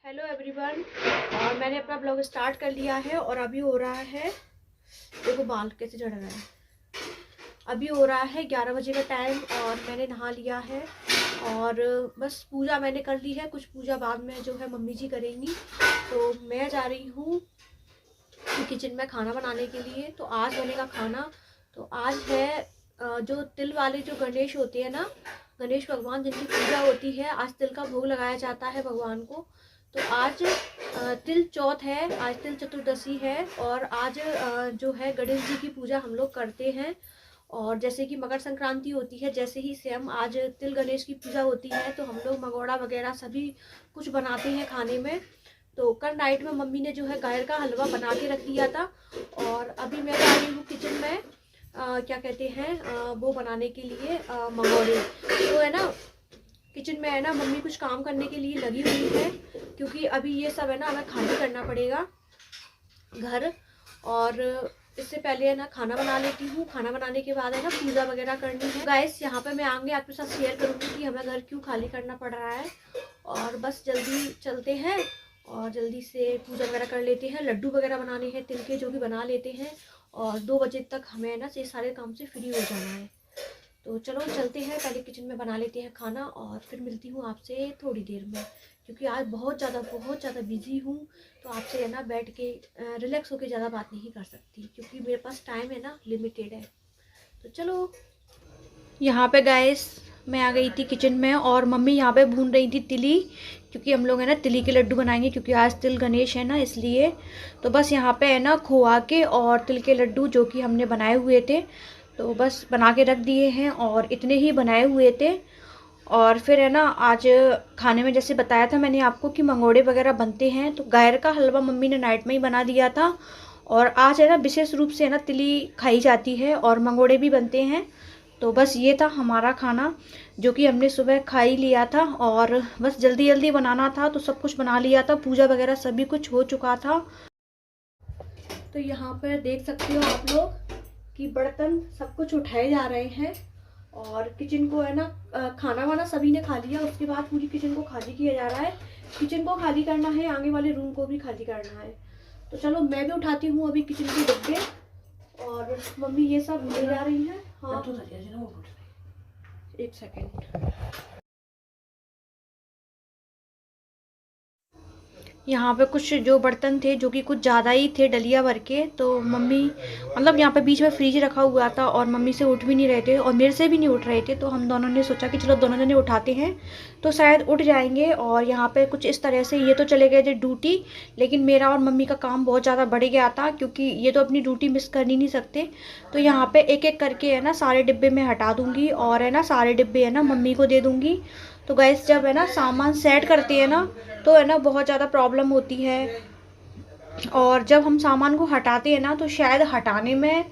Hello everyone. और मैंने अपना ब्लॉग स्टार्ट कर लिया है और अभी हो रहा है, देखो बाल कैसे झड़ रहा है। अभी हो रहा है 11 बजे का टाइम और मैंने नहा लिया है और बस पूजा मैंने कर ली है। कुछ पूजा बाद में जो है मम्मी जी करेंगी। तो मैं जा रही हूँ किचन में खाना बनाने के लिए। तो आज बनेगा खाना। तो आज है जो तिल वाले जो गणेश होते हैं ना, गणेश भगवान जिनकी पूजा होती है, आज तिल का भोग लगाया जाता है भगवान को। तो आज तिल चौथ है, आज तिल चतुर्दशी है और आज जो है गणेश जी की पूजा हम लोग करते हैं। और जैसे कि मकर संक्रांति होती है, जैसे ही सेम आज तिल गणेश की पूजा होती है, तो हम लोग मगोड़ा वगैरह सभी कुछ बनाते हैं खाने में। तो कल नाइट में मम्मी ने जो है गाजर का हलवा बना के रख दिया था और अभी मैं जा रही हूँ किचन में क्या कहते हैं वो बनाने के लिए मंगोड़े। तो है ना, किचन में है ना मम्मी कुछ काम करने के लिए लगी हुई है, क्योंकि अभी ये सब है ना हमें खाली करना पड़ेगा घर। और इससे पहले है ना खाना बना लेती हूँ। खाना बनाने के बाद है ना पूजा वगैरह करनी है। गाइस यहाँ पे मैं आगे आपके साथ शेयर करूँगी कि हमें घर क्यों खाली करना पड़ रहा है। और बस जल्दी चलते हैं और जल्दी से पूजा वगैरह कर लेते हैं। लड्डू वगैरह बनाने हैं तिल के, जो भी बना लेते हैं। और 2 बजे तक हमें ना ये सारे काम से फ्री हो जाना है। तो चलो चलते हैं, पहले किचन में बना लेते हैं खाना और फिर मिलती हूँ आपसे थोड़ी देर में, क्योंकि आज बहुत ज़्यादा बिजी हूँ। तो आपसे है ना बैठ के रिलैक्स होके ज़्यादा बात नहीं कर सकती, क्योंकि मेरे पास टाइम है ना लिमिटेड है। तो चलो, यहाँ पे गाइस मैं आ गई थी किचन में और मम्मी यहाँ पे भून रही थी तिली, क्योंकि हम लोग है ना तिली के लड्डू बनाएंगे, क्योंकि आज तिल गणेश है ना, इसलिए। तो बस यहाँ पे है ना खोआ के और तिल के लड्डू जो कि हमने बनाए हुए थे, तो बस बना के रख दिए हैं और इतने ही बनाए हुए थे। और फिर है ना आज खाने में जैसे बताया था मैंने आपको कि मंगोड़े वगैरह बनते हैं, तो गाजर का हलवा मम्मी ने नाइट में ही बना दिया था। और आज है ना विशेष रूप से है ना तिली खाई जाती है और मंगोड़े भी बनते हैं। तो बस ये था हमारा खाना, जो कि हमने सुबह खा ही लिया था और बस जल्दी जल्दी बनाना था, तो सब कुछ बना लिया था। पूजा वगैरह सभी कुछ हो चुका था। तो यहाँ पर देख सकते हो आप लोग कि बर्तन सब कुछ उठाए जा रहे हैं और किचन को है ना खाना वाना सभी ने खा लिया। उसके बाद पूरी किचन को खाली किया जा रहा है। किचन को खाली करना है, आगे वाले रूम को भी खाली करना है। तो चलो मैं भी उठाती हूँ अभी किचन के डब्बे और मम्मी ये सब ले जा रही है। हाँ, एक सेकेंड। यहाँ पे कुछ जो बर्तन थे जो कि कुछ ज़्यादा ही थे डलिया भर के, तो मम्मी मतलब यहाँ पे बीच में फ्रिज रखा हुआ था और मम्मी से उठ भी नहीं रहे थे और मेरे से भी नहीं उठ रहे थे। तो हम दोनों ने सोचा कि चलो दोनों जने उठाते हैं तो शायद उठ जाएंगे। और यहाँ पे कुछ इस तरह से ये तो चले गए थे ड्यूटी, लेकिन मेरा और मम्मी का काम बहुत ज़्यादा बढ़ गया था, क्योंकि ये तो अपनी ड्यूटी मिस कर ही नहीं सकते। तो यहाँ पर एक एक करके है ना सारे डिब्बे में हटा दूँगी और है ना सारे डिब्बे है ना मम्मी को दे दूँगी। तो गैस जब है ना सामान सेट करते हैं ना, तो है ना बहुत ज़्यादा प्रॉब्लम होती है। और जब हम सामान को हटाते हैं ना, तो शायद हटाने में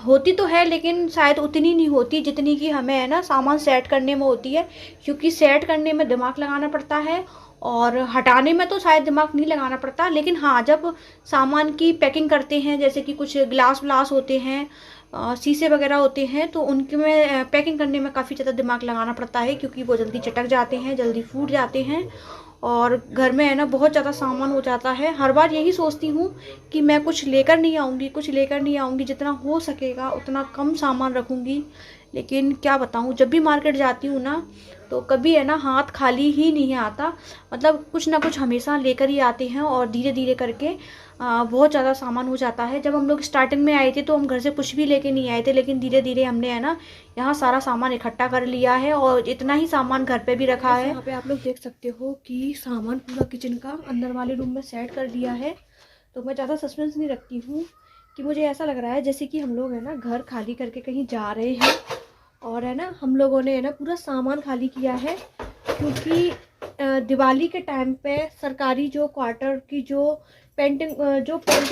होती तो है, लेकिन शायद उतनी नहीं होती जितनी कि हमें है ना सामान सेट करने में होती है। क्योंकि सेट करने में दिमाग लगाना पड़ता है और हटाने में तो शायद दिमाग नहीं लगाना पड़ता। लेकिन हाँ, जब सामान की पैकिंग करते हैं, जैसे कि कुछ ग्लास व्लास होते हैं, शीशे वगैरह होते हैं, तो उनके में पैकिंग करने में काफ़ी ज़्यादा दिमाग लगाना पड़ता है, क्योंकि वो जल्दी चटक जाते हैं, जल्दी फूट जाते हैं। और घर में है ना बहुत ज़्यादा सामान हो जाता है। हर बार यही सोचती हूँ कि मैं कुछ लेकर नहीं आऊँगी, कुछ लेकर नहीं आऊँगी, जितना हो सकेगा उतना कम सामान रखूँगी। लेकिन क्या बताऊँ, जब भी मार्केट जाती हूँ ना, तो कभी है ना हाथ खाली ही नहीं आता। मतलब कुछ ना कुछ हमेशा लेकर ही आते हैं और धीरे धीरे करके बहुत ज़्यादा सामान हो जाता है। जब हम लोग स्टार्टिंग में आए थे तो हम घर से कुछ भी लेके नहीं आए थे, लेकिन धीरे धीरे हमने है ना यहाँ सारा सामान इकट्ठा कर लिया है और इतना ही सामान घर पे भी रखा है। यहाँ पे आप लोग देख सकते हो कि सामान पूरा किचन का अंदर वाले रूम में सेट कर दिया है। तो मैं ज़्यादा सस्पेंस नहीं रखती हूँ, कि मुझे ऐसा लग रहा है जैसे कि हम लोग है ना घर खाली करके कहीं जा रहे हैं और है ना हम लोगों ने है ना पूरा सामान खाली किया है। क्योंकि दिवाली के टाइम पे सरकारी जो क्वार्टर की जो पेंट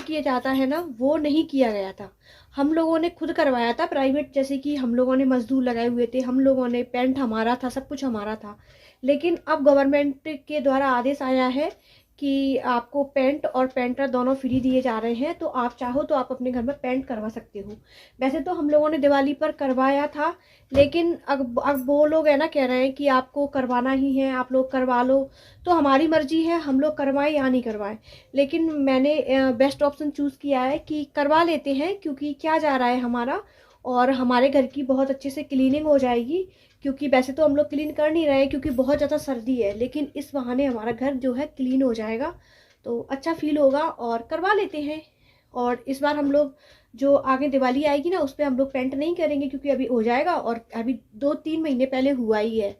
किया जाता है ना, वो नहीं किया गया था। हम लोगों ने खुद करवाया था प्राइवेट, जैसे कि हम लोगों ने मजदूर लगाए हुए थे, हम लोगों ने पेंट हमारा था, सब कुछ हमारा था। लेकिन अब गवर्नमेंट के द्वारा आदेश आया है कि आपको पेंट और पेंटर दोनों फ्री दिए जा रहे हैं, तो आप चाहो तो आप अपने घर में पेंट करवा सकते हो। वैसे तो हम लोगों ने दिवाली पर करवाया था, लेकिन अब वो लोग है ना कह रहे हैं कि आपको करवाना ही है, आप लोग करवा लो। तो हमारी मर्जी है, हम लोग करवाएं या नहीं करवाएं, लेकिन मैंने बेस्ट ऑप्शन चूज़ किया है कि करवा लेते हैं, क्योंकि क्या जा रहा है हमारा, और हमारे घर की बहुत अच्छे से क्लीनिंग हो जाएगी। क्योंकि वैसे तो हम लोग क्लीन कर नहीं रहे हैं क्योंकि बहुत ज़्यादा सर्दी है, लेकिन इस बहाने हमारा घर जो है क्लीन हो जाएगा, तो अच्छा फील होगा और करवा लेते हैं। और इस बार हम लोग जो आगे दिवाली आएगी ना, उस पर हम लोग पेंट नहीं करेंगे क्योंकि अभी हो जाएगा, और अभी 2-3 महीने पहले हुआ ही है,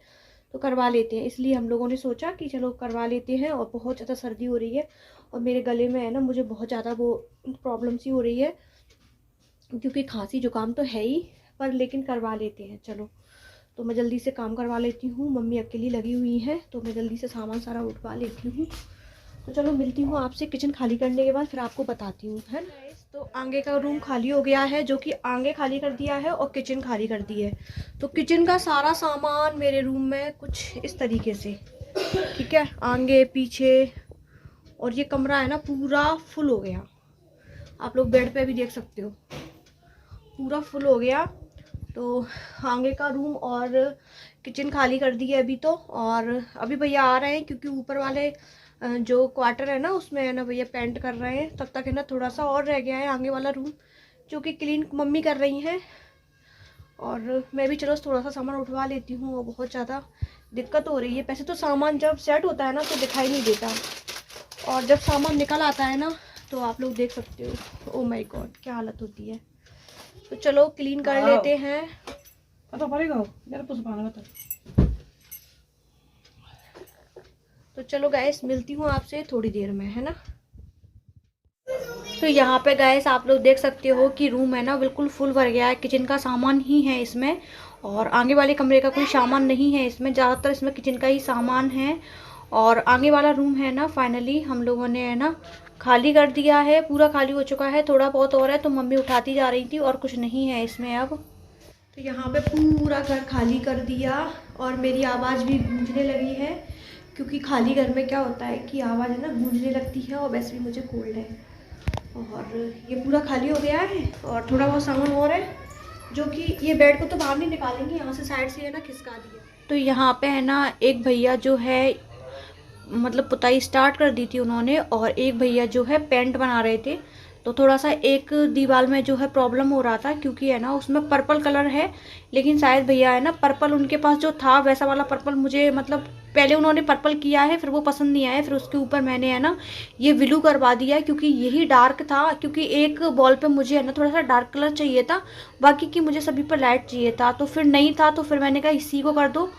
तो करवा लेते हैं। इसलिए हम लोगों ने सोचा कि चलो करवा लेते हैं। और बहुत ज़्यादा सर्दी हो रही है और मेरे गले में है ना, मुझे बहुत ज़्यादा वो प्रॉब्लम सी हो रही है, क्योंकि खांसी जुकाम तो है ही, पर लेकिन करवा लेते हैं चलो। तो मैं जल्दी से काम करवा लेती हूँ, मम्मी अकेली लगी हुई है, तो मैं जल्दी से सामान सारा उठवा लेती हूँ। तो चलो मिलती हूँ आपसे किचन खाली करने के बाद, फिर आपको बताती हूँ, है ना। तो आगे का रूम खाली हो गया है, जो कि आगे खाली कर दिया है और किचन खाली कर दी है। तो किचन का सारा सामान मेरे रूम में कुछ इस तरीके से, ठीक है, आगे पीछे, और ये कमरा है ना पूरा फुल हो गया। आप लोग बेड पे भी देख सकते हो, पूरा फुल हो गया। तो आगे का रूम और किचन खाली कर दी है अभी तो। और अभी भैया आ रहे हैं, क्योंकि ऊपर वाले जो क्वार्टर है ना, उसमें है ना भैया पेंट कर रहे हैं। तब तक है ना थोड़ा सा और रह गया है आगे वाला रूम, जो कि क्लीन मम्मी कर रही हैं। और मैं भी चलो थोड़ा सा सामान उठवा लेती हूँ, और बहुत ज़्यादा दिक्कत हो रही है। वैसे तो सामान जब सेट होता है ना तो दिखाई नहीं देता, और जब सामान निकल आता है ना तो आप लोग देख सकते हो, ओ माय गॉड क्या हालत होती है। तो चलो क्लीन कर लेते हैं। तो चलो गैस, मिलती हूँ आपसे थोड़ी देर में, है ना। तो यहाँ पे गैस आप लोग देख सकते हो कि रूम है ना बिल्कुल फुल भर गया है। किचन का सामान ही है इसमें, और आगे वाले कमरे का कोई सामान नहीं है इसमें, ज़्यादातर इसमें किचन का ही सामान है। और आगे वाला रूम है ना फाइनली हम लोगों ने है ना खाली कर दिया है, पूरा खाली हो चुका है। थोड़ा बहुत और है तो मम्मी उठाती जा रही थी, और कुछ नहीं है इसमें अब। तो यहाँ पे पूरा घर खाली कर दिया, और मेरी आवाज़ भी गूंजने लगी है, क्योंकि खाली घर में क्या होता है कि आवाज़ है ना गूंजने लगती है, और वैसे भी मुझे कोल्ड है। और ये पूरा खाली हो गया है, और थोड़ा बहुत सामान और है, जो कि ये बेड को तो बाहर नहीं निकालेंगे, यहाँ से साइड से है ना खिसका दिया। तो यहाँ पे है ना एक भैया जो है मतलब पुताई स्टार्ट कर दी थी उन्होंने, और एक भैया जो है पेंट बना रहे थे। तो थोड़ा सा एक दीवार में जो है प्रॉब्लम हो रहा था, क्योंकि है ना उसमें पर्पल कलर है, लेकिन शायद भैया है ना पर्पल उनके पास जो था वैसा वाला पर्पल, मुझे मतलब पहले उन्होंने पर्पल किया है, फिर वो पसंद नहीं आया, फिर उसके ऊपर मैंने है ना ये ब्लू करवा दिया है, क्योंकि यही डार्क था। क्योंकि एक बॉल पे मुझे है ना थोड़ा सा डार्क कलर चाहिए था, बाकी की मुझे सभी पर लाइट चाहिए था, तो फिर नहीं था, तो फिर मैंने कहा इसी को कर दो।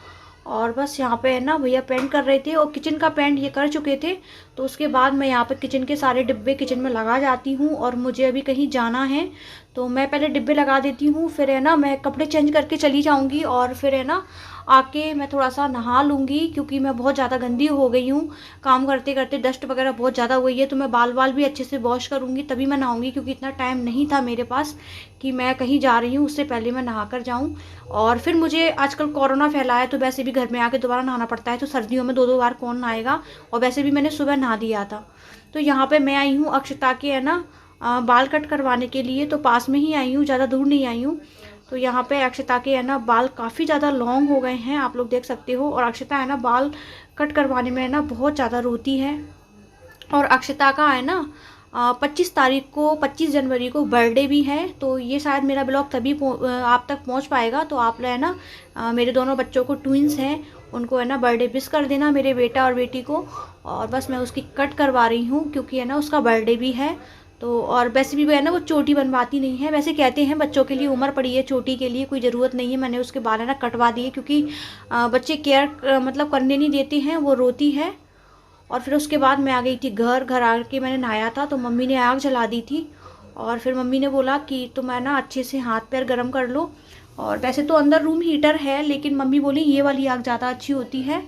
और बस यहाँ पे है ना भैया पेंट कर रहे थे, और किचन का पेंट ये कर चुके थे। तो उसके बाद मैं यहाँ पे किचन के सारे डिब्बे किचन में लगा जाती हूँ, और मुझे अभी कहीं जाना है तो मैं पहले डिब्बे लगा देती हूँ, फिर है ना मैं कपड़े चेंज करके चली जाऊँगी, और फिर है ना आके मैं थोड़ा सा नहा लूँगी, क्योंकि मैं बहुत ज़्यादा गंदी हो गई हूँ काम करते करते, डस्ट वगैरह बहुत ज़्यादा हो गई है। तो मैं बाल भी अच्छे से वॉश करूँगी तभी मैं नहाऊँगी, क्योंकि इतना टाइम नहीं था मेरे पास कि मैं कहीं जा रही हूँ उससे पहले मैं नहा कर जाऊँ। और फिर मुझे आजकल कोरोना फैला है, तो वैसे भी घर में आके दोबारा नहाना पड़ता है, तो सर्दियों में 2-2 बार कौन नहाएगा, और वैसे भी मैंने सुबह नहा दिया था। तो यहाँ पे मैं आई हूँ अक्षता के है ना बाल कट करवाने के लिए, तो पास में ही आई हूँ, ज़्यादा दूर नहीं आई हूँ। तो यहाँ पे अक्षता के है ना बाल काफ़ी ज़्यादा लॉन्ग हो गए हैं, आप लोग देख सकते हो। और अक्षता है ना बाल कट करवाने में है ना बहुत ज़्यादा रोती है। और अक्षता का है ना 25 जनवरी को बर्थडे भी है, तो ये शायद मेरा ब्लॉग तभी आप तक पहुंच पाएगा। तो आप है ना मेरे दोनों बच्चों को ट्विंस हैं, उनको है ना बर्थडे विश कर देना, मेरे बेटा और बेटी को। और बस मैं उसकी कट करवा रही हूँ, क्योंकि है ना उसका बर्थडे भी है। तो और वैसे भी है ना वो चोटी बनवाती नहीं है, वैसे कहते हैं बच्चों के लिए उम्र पड़ी है चोटी के लिए, कोई ज़रूरत नहीं है। मैंने उसके बाल है ना कटवा दिए, क्योंकि बच्चे केयर मतलब करने नहीं देते हैं, वो रोती है। और फिर उसके बाद मैं आ गई थी घर आके मैंने नहाया था, तो मम्मी ने आग जला दी थी। और फिर मम्मी ने बोला कि तुम है ना अच्छे से हाथ पैर गर्म कर लो। और वैसे तो अंदर रूम हीटर है, लेकिन मम्मी बोली ये वाली आग ज़्यादा अच्छी होती है।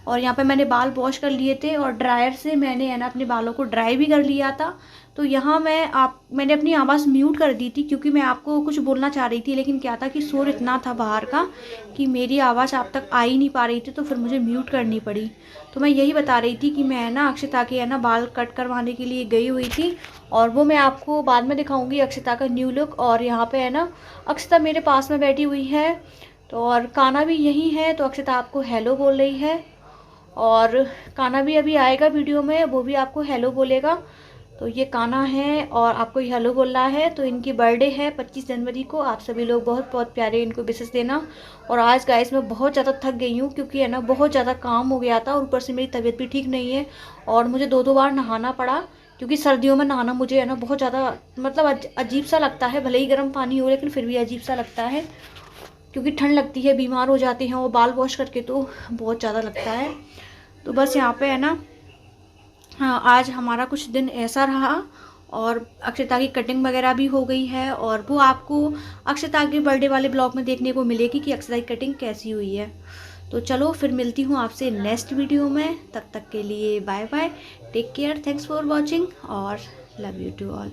और यहाँ पे मैंने बाल वॉश कर लिए थे, और ड्रायर से मैंने है ना अपने बालों को ड्राई भी कर लिया था। तो यहाँ मैंने अपनी आवाज़ म्यूट कर दी थी क्योंकि मैं आपको कुछ बोलना चाह रही थी, लेकिन क्या था कि शोर इतना था बाहर का कि मेरी आवाज़ आप तक आ ही नहीं पा रही थी, तो फिर मुझे म्यूट करनी पड़ी। तो मैं यही बता रही थी कि मैं ना अक्षिता के है ना बाल कट करवाने के लिए गई हुई थी, और वो मैं आपको बाद में दिखाऊंगी अक्षिता का न्यू लुक। और यहाँ पे है ना अक्षिता मेरे पास में बैठी हुई है, तो और काना भी यही है, तो अक्षिता आपको हेलो बोल रही है, और काना भी अभी आएगा वीडियो में, वो भी आपको हेलो बोलेगा। तो ये काना है और आपको ये हेलो बोल रहा है। तो इनकी बर्थडे है 25 जनवरी को। आप सभी लोग बहुत बहुत प्यारे इनको विशेष देना। और आज गाइस मैं बहुत ज़्यादा थक गई हूँ क्योंकि है ना बहुत ज़्यादा काम हो गया था, और ऊपर से मेरी तबीयत भी ठीक नहीं है, और मुझे 2-2 बार नहाना पड़ा क्योंकि सर्दियों में नहाना मुझे है ना बहुत ज़्यादा मतलब अजीब सा लगता है। भले ही गर्म पानी हो लेकिन फिर भी अजीब सा लगता है क्योंकि ठंड लगती है, बीमार हो जाते हैं, और बाल वॉश करके तो बहुत ज़्यादा लगता है। तो बस यहाँ पे है ना हाँ, आज हमारा कुछ दिन ऐसा रहा, और अक्षिता की कटिंग वगैरह भी हो गई है, और वो आपको अक्षिता के बर्थडे वाले ब्लॉग में देखने को मिलेगी कि अक्षिता की कटिंग कैसी हुई है। तो चलो फिर मिलती हूँ आपसे नेक्स्ट वीडियो में, तब तक के लिए bye bye, take care, thanks for watching और लव यू टू ऑल।